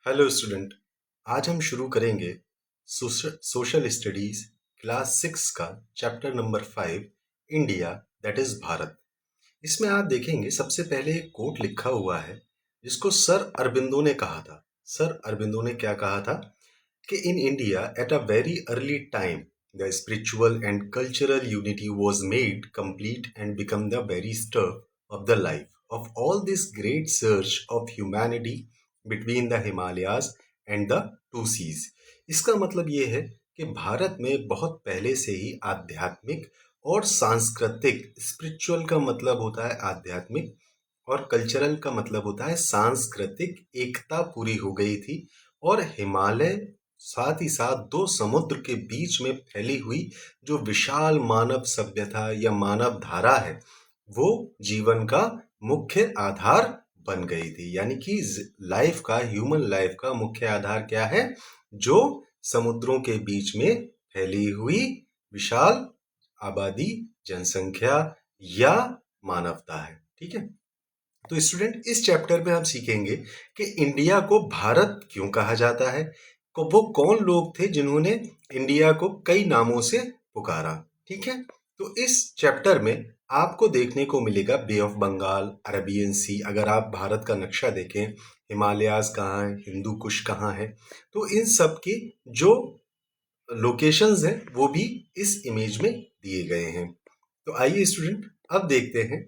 Hello student. आज हम शुरू करेंगे सोशल स्टडीज क्लास 6 का chapter number 5, India that is Bharat. इसमें आप देखेंगे सबसे पहले एक कोट लिखा हुआ है जिसको सर अरबिंदो ने कहा था। सर अरबिंदो ने क्या कहा था कि in India at a very early time the spiritual and cultural unity was made complete and become the very stir of the life of all this great surge of humanity between the Himalayas and the two seas। इसका मतलब ये है कि भारत में बहुत पहले से ही आध्यात्मिक और सांस्कृतिक, स्पिरिचुअल का मतलब होता है आध्यात्मिक और कल्चरल का मतलब होता है सांस्कृतिक एकता पूरी हो गई थी। और हिमालय साथ ही साथ दो समुद्र के बीच में फैली हुई जो विशाल मानव सभ्यता या मानव धारा है वो जीवन का मुख्य आधार बन गई थी। यानी कि लाइफ का, ह्यूमन लाइफ का मुख्य आधार क्या है? जो समुद्रों के बीच में फैली हुई विशाल आबादी, जनसंख्या या मानवता है। ठीक है, तो स्टूडेंट इस चैप्टर में हम सीखेंगे कि इंडिया को भारत क्यों कहा जाता है, को वो कौन लोग थे जिन्होंने इंडिया को कई नामों से पुकारा। ठीक है, तो इस चैप्टर में आपको देखने को मिलेगा बे ऑफ बंगाल, अरेबियन सी। अगर आप भारत का नक्शा देखें, हिमालयाज कहाँ है, हिंदू कुश कहाँ है, तो इन सब की जो लोकेशंस हैं वो भी इस इमेज में दिए गए हैं। तो आइए स्टूडेंट अब देखते हैं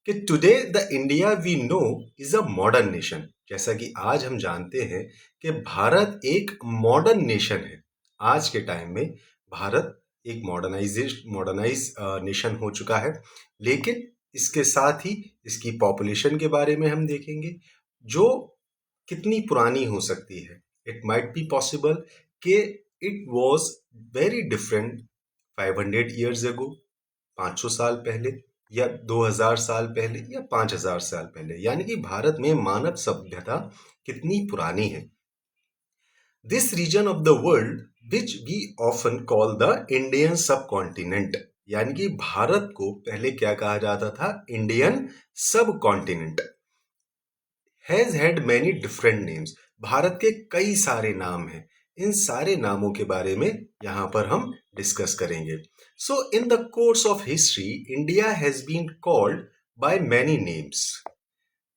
कि today the India we know is a modern nation. जैसा कि आज हम जानते हैं कि भारत एक मॉडर्न नेशन है। आज के टाइम में भारत एक मॉडर्नाइज नेशन हो चुका है। लेकिन इसके साथ ही इसकी पॉपुलेशन के बारे में हम देखेंगे जो कितनी पुरानी हो सकती है। इट माइट बी पॉसिबल कि it was very different 500 years ago, 500 साल पहले, या 2000 साल पहले, या 5000 साल पहले। यानी कि भारत में मानव सभ्यता कितनी पुरानी है। This region of the world which we often call the Indian subcontinent, यानी कि भारत को पहले क्या कहा जाता था? इंडियन सब continent, has had many different names. Bharat के कई सारे नाम हैं। इन सारे नामों के बारे में यहाँ पर हम डिस्कस करेंगे। So in the course of history India has been called by many names.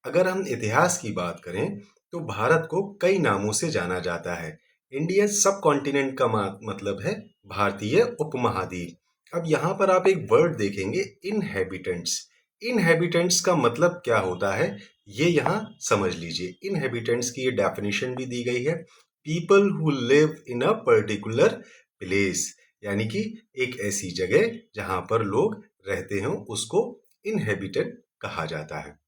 अगर हम इतिहास की बात करें तो भारत को कई नामों से जाना जाता है। इंडियन सब कॉन्टिनेंट का मतलब है भारतीय उपमहाद्वीप। अब यहाँ पर आप एक वर्ड देखेंगे, इनहेबिटेंट्स। इनहेबिटेंट्स का मतलब क्या होता है ये यहाँ समझ लीजिए। इनहेबिटेंट्स की ये डेफिनेशन भी दी गई है, people who live in a particular place, यानी कि एक ऐसी जगह जहां पर लोग रहते हो उसको इनहेबिटेंट कहा जाता है।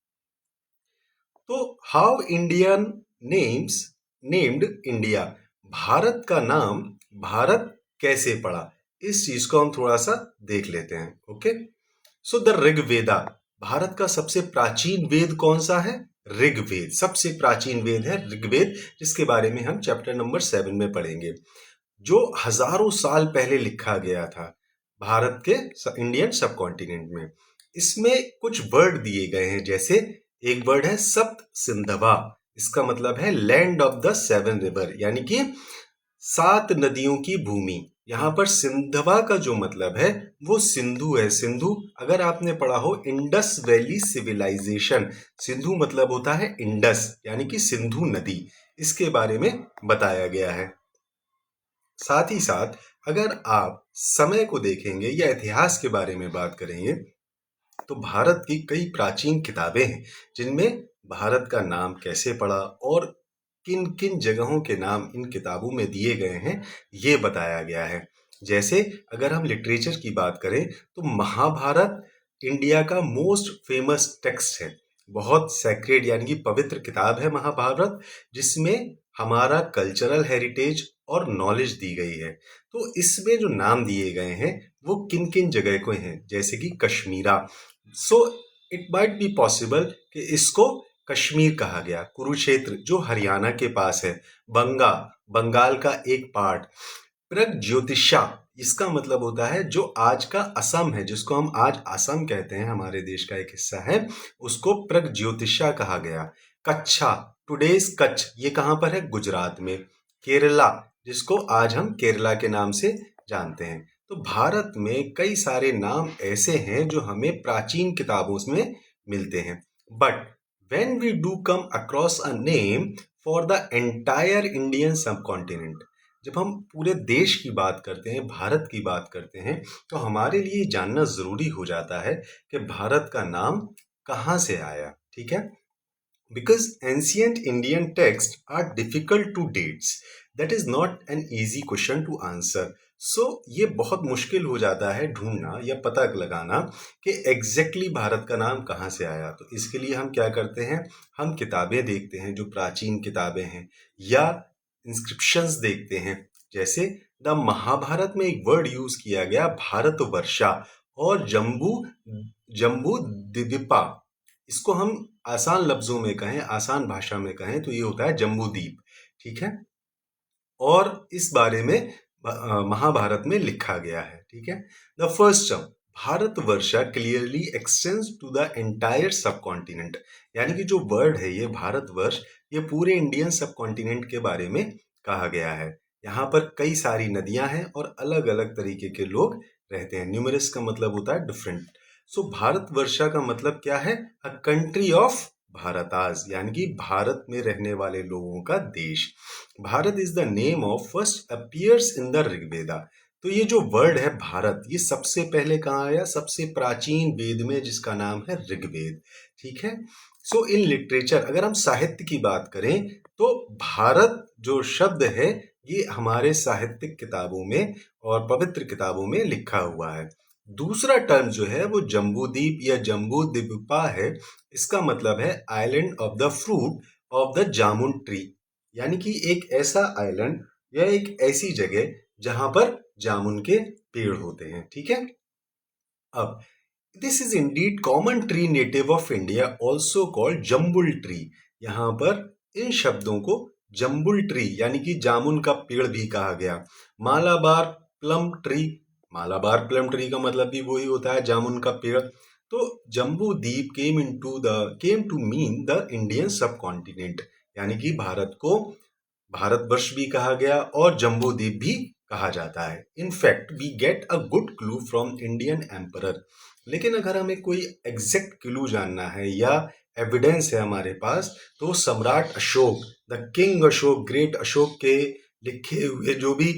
तो how Indian names named India, Bharat का नाम भारत कैसे पड़ा, इस चीज को हम थोड़ा सा देख लेते हैं। Okay, so the Rigveda, Bharat का सबसे प्राचीन वेद कौन सा है? ऋग्वेद सबसे प्राचीन वेद है, ऋग्वेद, जिसके बारे में हम चैप्टर नंबर 7 में पढ़ेंगे, जो हजारों साल पहले लिखा गया था भारत के इंडियन सब कॉन्टिनेंट में। इसमें कुछ वर्ड दिए गए हैं, जैसे एक वर्ड है सप्त सिंधवा। इसका मतलब है land of the seven river, यानी कि 7 नदियों की भूमि। यहाँ पर सिंधवा का जो मतलब है वो सिंधु है। सिंधु अगर आपने पढ़ा हो इंडस वैली सिविलाइजेशन, सिंधु मतलब होता है इंडस, यानी कि सिंधु नदी, इसके बारे में बताया गया है। साथ ही साथ अगर आप समय को देखेंगे या इतिहास के बारे में बात करेंगे तो भारत की कई प्राचीन किताबें हैं जिनमें भारत का नाम कैसे पड़ा और किन किन जगहों के नाम इन किताबों में दिए गए हैं ये बताया गया है। जैसे अगर हम लिटरेचर की बात करें तो महाभारत इंडिया का मोस्ट फेमस टेक्स्ट है, बहुत सैक्रेड यानी कि पवित्र किताब है महाभारत, जिसमें हमारा कल्चरल हेरिटेज और नॉलेज दी गई है। तो इसमें जो नाम दिए गए हैं वो किन किन जगह को हैं, जैसे कि Kashmira. So it might be possible कि इसको कश्मीर कहा गया। कुरुक्षेत्र जो हरियाणा के पास है, बंगाल का एक पार्ट। प्रगज्योतिषा, इसका मतलब होता है जो आज का असम है, जिसको हम आज असम कहते हैं, हमारे देश का एक हिस्सा है, उसको प्रगज्योतिषा कहा गया। कच्छा टुडेज कच्छ, ये कहाँ पर है? गुजरात में। केरला, जिसको आज हम केरला के नाम से जानते हैं। तो भारत में कई सारे नाम ऐसे हैं जो हमें प्राचीन किताबों में मिलते हैं। But when we do come across a name for the entire Indian subcontinent, जब हम पूरे देश की बात करते हैं, भारत की बात करते हैं, तो हमारे लिए जानना जरूरी हो जाता है कि भारत का नाम कहाँ से आया। ठीक है, because ancient Indian texts are difficult to dates. That is not an easy question to answer. So ये बहुत मुश्किल हो जाता है ढूंढना या पता लगाना कि एग्जैक्टली भारत का नाम कहाँ से आया। तो इसके लिए हम क्या करते हैं, हम किताबें देखते हैं जो प्राचीन किताबें हैं, या इंस्क्रिप्शंस देखते हैं। जैसे द महाभारत में एक वर्ड यूज किया गया भारतवर्षा और जम्बू जम्बू द्वीपा। इसको हम आसान लफ्जों में कहें, आसान भाषा में कहें तो ये होता है जम्बूद्वीप। ठीक है, और इस बारे में महाभारत में लिखा गया है। ठीक है, the first term Bharatavarsha clearly extends to the entire subcontinent, यानी कि जो वर्ड है ये भारतवर्ष, ये पूरे इंडियन सब कॉन्टिनेंट के बारे में कहा गया है। यहाँ पर कई सारी नदियां हैं और अलग अलग तरीके के लोग रहते हैं। न्यूमरस का मतलब होता है डिफरेंट। सो भारतवर्षा का मतलब क्या है? अ कंट्री ऑफ भारताज, यानी कि भारत में रहने वाले लोगों का देश। Bharat is the name of first appears in the Rigveda. तो ये जो वर्ड है भारत, ये सबसे पहले कहाँ आया? सबसे प्राचीन वेद में, जिसका नाम है ऋग्वेद। ठीक है, सो इन लिटरेचर, अगर हम साहित्य की बात करें तो भारत जो शब्द है ये हमारे साहित्यिक किताबों में और पवित्र किताबों में लिखा हुआ है। दूसरा टर्म जो है वो जम्बूद्वीप या जम्बूद्वीपा है। इसका मतलब है island of the fruit of the jamun tree, यानी कि एक ऐसा आइलैंड या एक ऐसी जगह जहां पर जामुन के पेड़ होते हैं। ठीक है, अब this is indeed common tree native of India also called jambul tree. यहाँ पर इन शब्दों को जम्बुल ट्री यानी कि जामुन का पेड़ भी कहा गया। Malabar plum tree, Malabar plum tree का मतलब भी वही होता है, जामुन का पेड़। तो Jambu Dvipa came to mean the Indian subcontinent, यानी कि भारत को भारतवर्ष भी कहा गया और जम्बू द्वीप भी कहा जाता है। In fact we get a good clue from Indian emperor. लेकिन अगर हमें कोई एग्जैक्ट क्लू जानना है या एविडेंस है हमारे पास, तो सम्राट Ashok, the king Ashok, great Ashok के लिखे हुए जो भी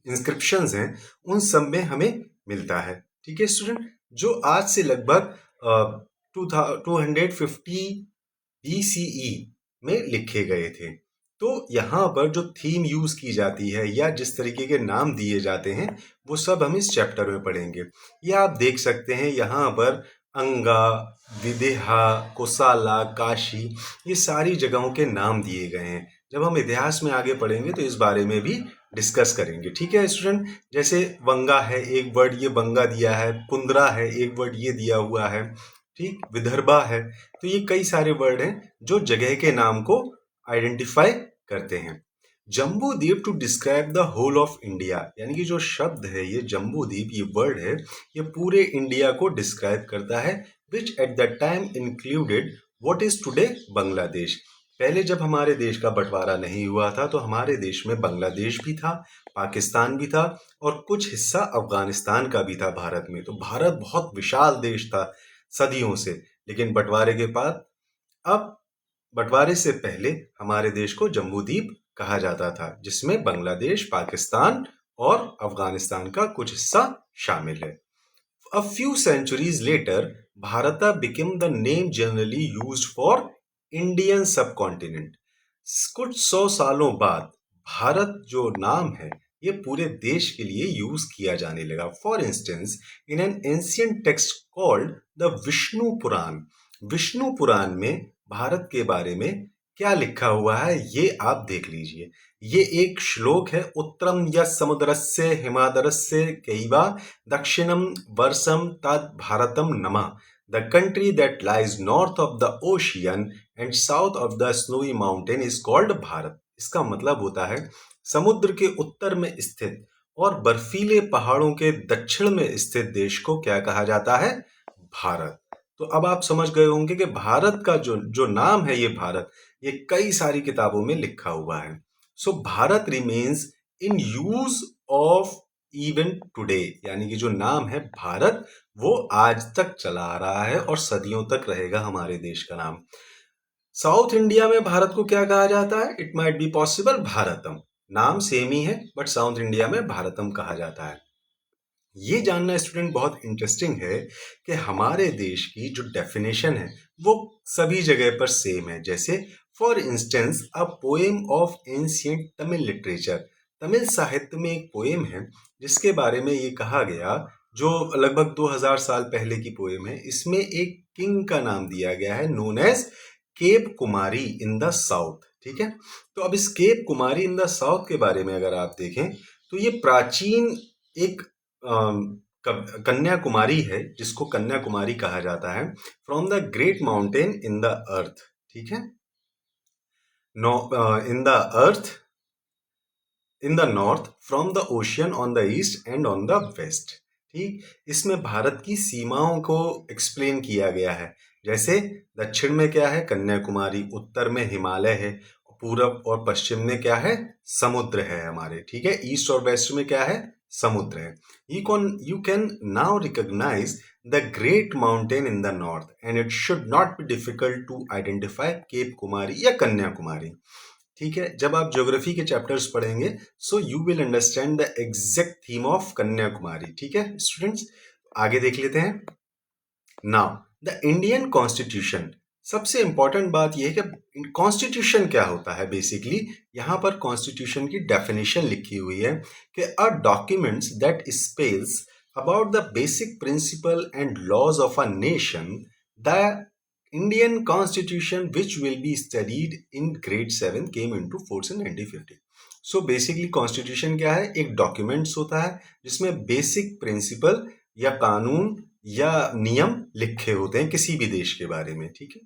इंस्क्रिप्शंस हैं उन सब में हमें मिलता है। ठीक है स्टूडेंट, जो आज से लगभग 250 BCE में लिखे गए थे। तो यहाँ पर जो थीम यूज की जाती है या जिस तरीके के नाम दिए जाते हैं वो सब हम इस चैप्टर में पढ़ेंगे। ये आप देख सकते हैं यहाँ पर अंगा, विदेहा, कोसाला, काशी, ये सारी जगहों के नाम दिए गए हैं। जब हम इतिहास में आगे पढ़ेंगे तो इस बारे में भी डिस्कस करेंगे। ठीक है स्टूडेंट, जैसे वंगा है एक वर्ड, ये वंगा दिया है। कुंद्रा है एक वर्ड, ये दिया हुआ है। ठीक, विदर्भा है। तो ये कई सारे वर्ड हैं जो जगह के नाम को आइडेंटिफाई करते हैं। Jambu Dvipa to describe the whole of India, यानी कि जो शब्द है ये जम्बू द्वीप, ये वर्ड है, ये पूरे इंडिया को डिस्क्राइब करता है। Which at the time included what is today Bangladesh. पहले जब हमारे देश का बंटवारा नहीं हुआ था तो हमारे देश में बांग्लादेश भी था, पाकिस्तान भी था और कुछ हिस्सा अफगानिस्तान का भी था भारत में। तो भारत बहुत विशाल देश था सदियों से, लेकिन बंटवारे के बाद, अब बंटवारे से पहले हमारे देश को जम्बूद्वीप कहा जाता था, जिसमें बांग्लादेश, पाकिस्तान और अफगानिस्तान का कुछ हिस्सा शामिल है। A few centuries later, Bharata became the name generally used for Indian subcontinent. कुछ 100 सालों बाद भारत जो नाम है ये पूरे देश के लिए यूज किया जाने लगा। For instance, in an ancient text called the Vishnu Purana, Vishnu Purana में भारत के बारे में क्या लिखा हुआ है ये आप देख लीजिए। ये एक श्लोक है, उत्तरम यस् समुद्रस्य हिमादरस्य कैवा दक्षिणम वर्षम तद भारतम नमः। The country that lies north of the ocean and south of the snowy mountain is called Bharat. इसका मतलब होता है समुद्र के उत्तर में स्थित और बर्फीले पहाड़ों के दक्षिण में स्थित देश को क्या कहा जाता है? भारत। तो अब आप समझ गए होंगे कि भारत का जो जो नाम है, ये भारत, ये कई सारी किताबों में लिखा हुआ है। So Bharat remains in use of even today, यानी कि जो नाम है भारत, वो आज तक चला आ रहा है और सदियों तक रहेगा हमारे देश का नाम। साउथ इंडिया में भारत को क्या कहा जाता है? It might be possible Bharatam. नाम सेम ही है, बट साउथ इंडिया में भारतम कहा जाता है। ये जानना स्टूडेंट बहुत इंटरेस्टिंग है कि हमारे देश की जो डेफिनेशन है वो सभी जगह पर सेम है। जैसे for instance a poem of ancient Tamil literature, Tamil साहित्य में एक पोएम है जिसके बारे में ये कहा गया, जो लगभग 2000 साल पहले की पोएम है। इसमें एक किंग का नाम दिया गया है, known as Cape Kumari in the south. ठीक है, तो अब इस Cape Kumari in the south के बारे में अगर आप देखें तो ये प्राचीन एक कन्याकुमारी है, जिसको कन्याकुमारी कहा जाता है, from the great mountain in the earth. ठीक है, no in the earth in the north, from the ocean on the east and on the west. ठीक, इसमें भारत की सीमाओं को एक्सप्लेन किया गया है। जैसे दक्षिण में क्या है? कन्याकुमारी, उत्तर में हिमालय है, पूरब और पश्चिम में क्या है? समुद्र है हमारे। ठीक है, ईस्ट और वेस्ट में क्या है? समुद्र है। You can now recognise the great mountain in the north and it should not be difficult to identify Cape Kumari या कन्याकुमारी। ठीक है, जब आप ज्योग्राफी के चैप्टर्स पढ़ेंगे so you will understand the exact theme of Kanyakumari. ठीक है स्टूडेंट्स, आगे देख लेते हैं। नाउ द इंडियन कॉन्स्टिट्यूशन, सबसे इंपॉर्टेंट बात यह है कि कॉन्स्टिट्यूशन क्या होता है। बेसिकली यहाँ पर कॉन्स्टिट्यूशन की डेफिनेशन लिखी हुई है कि a documents that spells about the basic principle and laws of a nation, the Indian Constitution, which will be studied in grade 7, came into force in 1950. So basically constitution क्या है? एक documents होता है जिसमें बेसिक प्रिंसिपल या कानून या नियम लिखे होते हैं किसी भी देश के बारे में। ठीक है,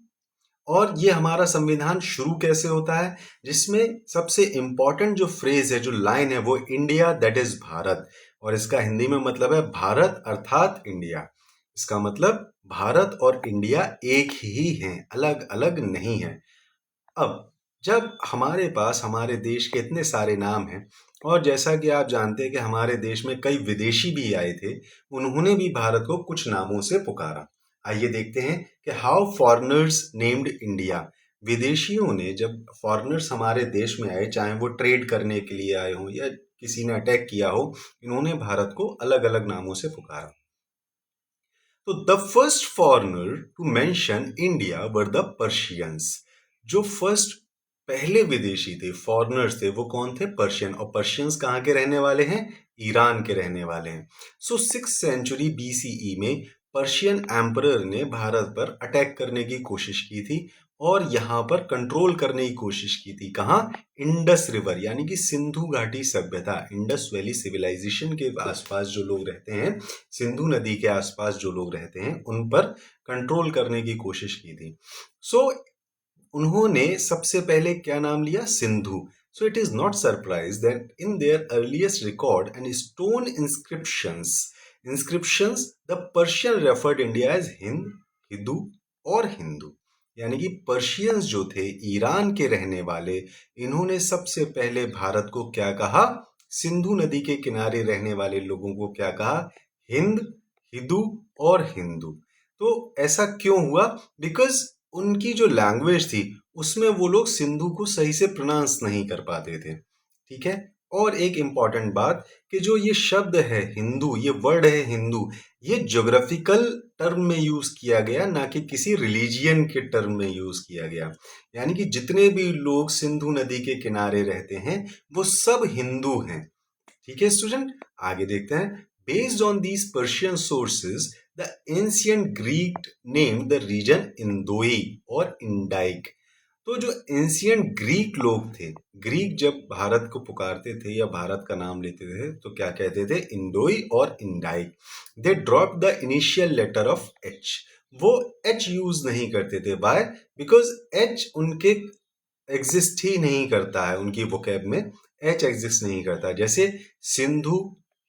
और ये हमारा संविधान शुरू कैसे होता है? जिसमें सबसे इंपॉर्टेंट जो फ्रेज है, जो लाइन है, वो इंडिया दैट इज भारत, और इसका हिंदी में मतलब है भारत अर्थात इंडिया। इसका मतलब भारत और इंडिया एक ही हैं, अलग अलग नहीं है। अब जब हमारे पास हमारे देश के इतने सारे नाम हैं, और जैसा कि आप जानते हैं कि हमारे देश में कई विदेशी भी आए थे, उन्होंने भी भारत को कुछ नामों से पुकारा। आइए देखते हैं कि हाउ फॉरेनर्स नेम्ड इंडिया। विदेशियों ने, जब फॉरेनर्स हमारे देश में आए, चाहे वो ट्रेड करने के लिए आए हों या किसी ने अटैक किया हो, इन्होंने भारत को अलग अलग नामों से पुकारा। तो the first foreigner to mention India were the Persians. जो फर्स्ट पहले विदेशी थे, फॉरेनर्स थे, वो कौन थे? पर्शियन। और पर्शियंस कहाँ के रहने वाले हैं? ईरान के रहने वाले हैं। सो 6th सेंचुरी BCE में पर्शियन एम्परर ने भारत पर अटैक करने की कोशिश की थी और यहाँ पर कंट्रोल करने की कोशिश की थी। कहाँ? इंडस रिवर यानी कि सिंधु घाटी सभ्यता, इंडस वैली सिविलाइजेशन के आसपास जो लोग रहते हैं, सिंधु नदी के आसपास जो लोग रहते हैं, उन पर कंट्रोल करने की कोशिश की थी। सो उन्होंने सबसे पहले क्या नाम लिया? Sindhu. So it is not surprise that in their earliest record and stone inscriptions, the Persian referred India as Hind, Hindu और हिंदू। यानी कि पर्शियंस जो थे, ईरान के रहने वाले, इन्होंने सबसे पहले भारत को क्या कहा? सिंधु नदी के किनारे रहने वाले लोगों को क्या कहा? हिंद, हिंदू और हिंदू। तो ऐसा क्यों हुआ? बिकॉज उनकी जो लैंग्वेज थी उसमें वो लोग सिंधु को सही से प्रोनाउंस नहीं कर पाते थे। ठीक है, और एक इंपॉर्टेंट बात कि जो ये शब्द है हिंदू, ये वर्ड है हिंदू, ये ज्योग्राफिकल टर्म में यूज किया गया, ना कि किसी रिलीजियन के टर्म में यूज किया गया। यानी कि जितने भी लोग सिंधु नदी के किनारे रहते हैं वो सब हिंदू हैं। ठीक है स्टूडेंट, आगे देखते हैं। Based on these Persian sources the ancient Greek name the region Indoi और इंडाइक। तो जो एंशियंट ग्रीक लोग थे, ग्रीक जब भारत को पुकारते थे या भारत का नाम लेते थे तो क्या कहते थे? इंडोई और Indike. They drop the initial letter of H. वो एच यूज नहीं करते थे। बाय? बिकॉज एच उनके एग्जिस्ट ही नहीं करता है, उनकी वोकैब में एच एग्जिस्ट नहीं करता। जैसे सिंधु,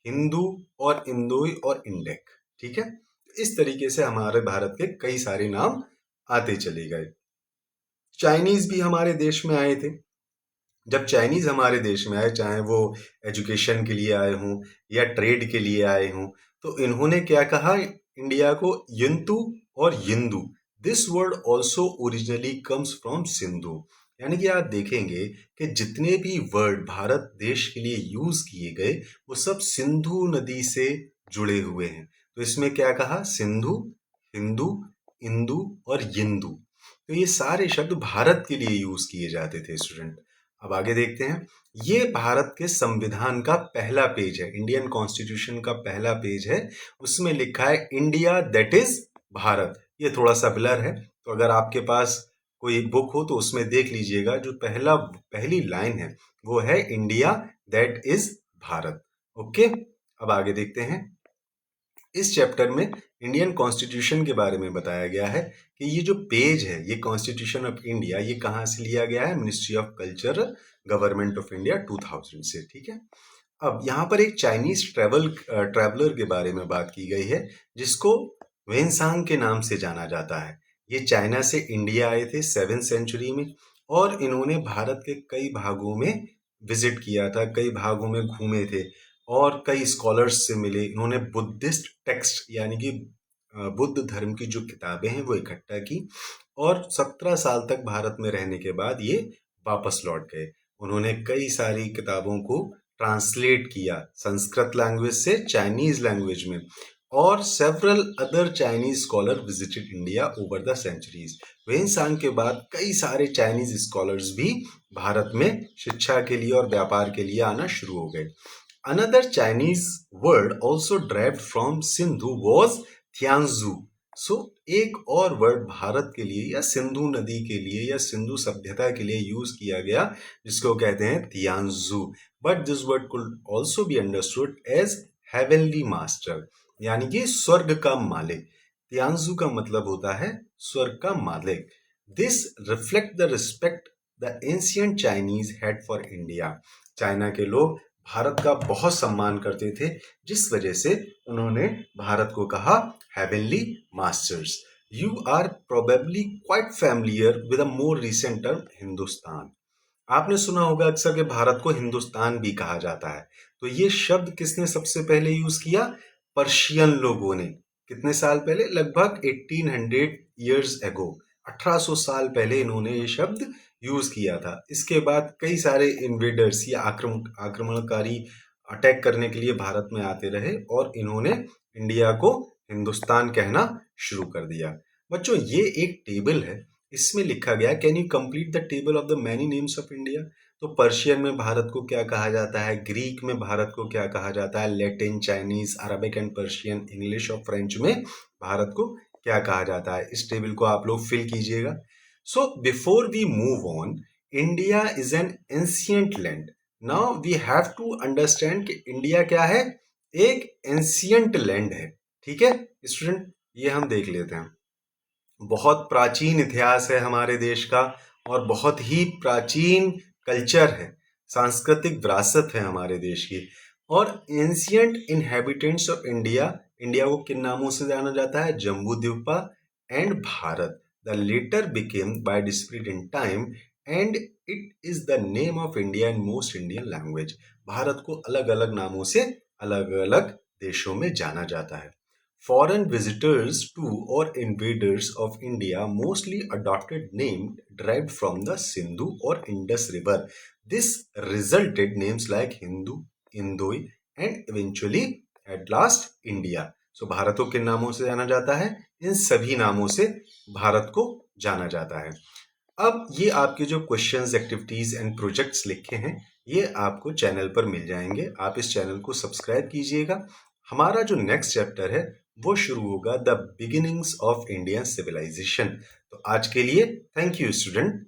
हिंदू और इंदोई और इंडेक। ठीक है, इस तरीके से हमारे भारत के कई सारे नाम आते चले गए। चाइनीज भी हमारे देश में आए थे। जब चाइनीज हमारे देश में आए, चाहे वो एजुकेशन के लिए आए हों या ट्रेड के लिए आए हों, तो इन्होंने क्या कहा इंडिया को, यंतु और Yindu. This word also originally comes from Sindhu. यानी कि आप देखेंगे कि जितने भी वर्ड भारत देश के लिए यूज किए गए वो सब सिंधु नदी से जुड़े हुए हैं। तो इसमें क्या कहा, सिंधु, हिंदू, इंदु और यिंदु। तो ये सारे शब्द भारत के लिए यूज किए जाते थे स्टूडेंट। अब आगे देखते हैं। ये भारत के संविधान का पहला पेज है, इंडियन कॉन्स्टिट्यूशन का पहला पेज है। उसमें लिखा है इंडिया दैट इज भारत। ये थोड़ा सा ब्लर है, तो अगर आपके पास कोई बुक हो तो उसमें देख लीजिएगा। जो पहली लाइन है वो है India that is Bharat. Okay, अब आगे देखते हैं। इस चैप्टर में इंडियन कॉन्स्टिट्यूशन के बारे में बताया गया है कि ये जो पेज है, ये कॉन्स्टिट्यूशन ऑफ इंडिया, ये कहाँ से लिया गया है, ministry of culture, government of India 2000 से। ठीक है। अब यहाँ पर एक चाइनीज ट्रैवलर के बारे में बात की गई है जिसको वेनसांग के नाम से जाना जाता है। ये चाइना से इंडिया आए थे 7वीं सेंचुरी में और इन्होंने भारत के कई भागों में विजिट किया था, कई भागों में घूमे थे और कई स्कॉलर्स से मिले। इन्होंने बुद्धिस्ट टेक्स्ट यानी कि बुद्ध धर्म की जो किताबें हैं वो इकट्ठा की और 17 साल तक भारत में रहने के बाद ये वापस लौट गए। उन्होंने कई सारी किताबों को ट्रांसलेट किया संस्कृत लैंग्वेज से चाइनीज लैंग्वेज में और several other Chinese scholar visited India over the centuries. Xuanzang के बाद कई सारे चाइनीज स्कॉलर्स भी भारत में शिक्षा के लिए और व्यापार के लिए आना शुरू हो गए। Another Chinese word also derived from Sindhu was Tianzu. So एक और वर्ड भारत के लिए या सिंधु नदी के लिए या सिंधु सभ्यता के लिए यूज किया गया जिसको कहते हैं Tianzhu. But this word could also be understood as heavenly master, यानी कि स्वर्ग का मालिक। तियांजू का मतलब होता है स्वर्ग का मालिक। This reflect the respect the ancient Chinese had for India. China के लोग भारत का बहुत सम्मान करते थे, जिस वजह से उन्होंने भारत को कहा heavenly masters. You are probably quite familiar with a more recent term Hindustan. आपने सुना होगा अक्सर कि भारत को हिंदुस्तान भी कहा जाता है। तो ये शब्द किसने सबसे पहले यूज किया, पर्शियन लोगों ने। कितने साल पहले, लगभग 1800 ईयर्स एगो, 1800 साल पहले इन्होंने ये शब्द यूज किया था। इसके बाद कई सारे इन्वेडर्स या आक्रमणकारी अटैक करने के लिए भारत में आते रहे और इन्होंने इंडिया को हिंदुस्तान कहना शुरू कर दिया। बच्चों ये एक टेबल है, इसमें लिखा गया, can you complete the table of the many names of India. तो पर्शियन में भारत को क्या कहा जाता है, ग्रीक में भारत को क्या कहा जाता है, Latin, Chinese, Arabic and Persian, English और फ्रेंच में भारत को क्या कहा जाता है। इस टेबल को आप लोग फिल कीजिएगा। So before we move on, India is an ancient land. Now we have to understand कि इंडिया क्या है, एक एंशियंट लैंड है। ठीक है स्टूडेंट, ये हम देख लेते हैं। बहुत प्राचीन इतिहास है हमारे देश का और बहुत ही प्राचीन कल्चर है, सांस्कृतिक विरासत है हमारे देश की। और ancient inhabitants of India, India को किन नामों से जाना जाता है, Jambu Dvipa and Bharat. The latter became by dispute in time and it is the name of India in most Indian language. Bharat को अलग अलग नामों से अलग अलग देशों में जाना जाता है। Foreign visitors to or invaders of India mostly adopted names derived from the Sindhu or Indus River. This resulted names like Hindu, Indoi and eventually at last India. So Bharat को किन नामों से जाना जाता है, इन सभी नामों से भारत को जाना जाता है। अब ये आपके जो क्वेश्चंस, एक्टिविटीज एंड प्रोजेक्ट्स लिखे हैं ये आपको चैनल पर मिल जाएंगे। आप इस चैनल को सब्सक्राइब कीजिएगा। हमारा जो नेक्स्ट चैप्टर है वो शुरू होगा the beginnings of Indian civilisation. तो आज के लिए थैंक यू स्टूडेंट।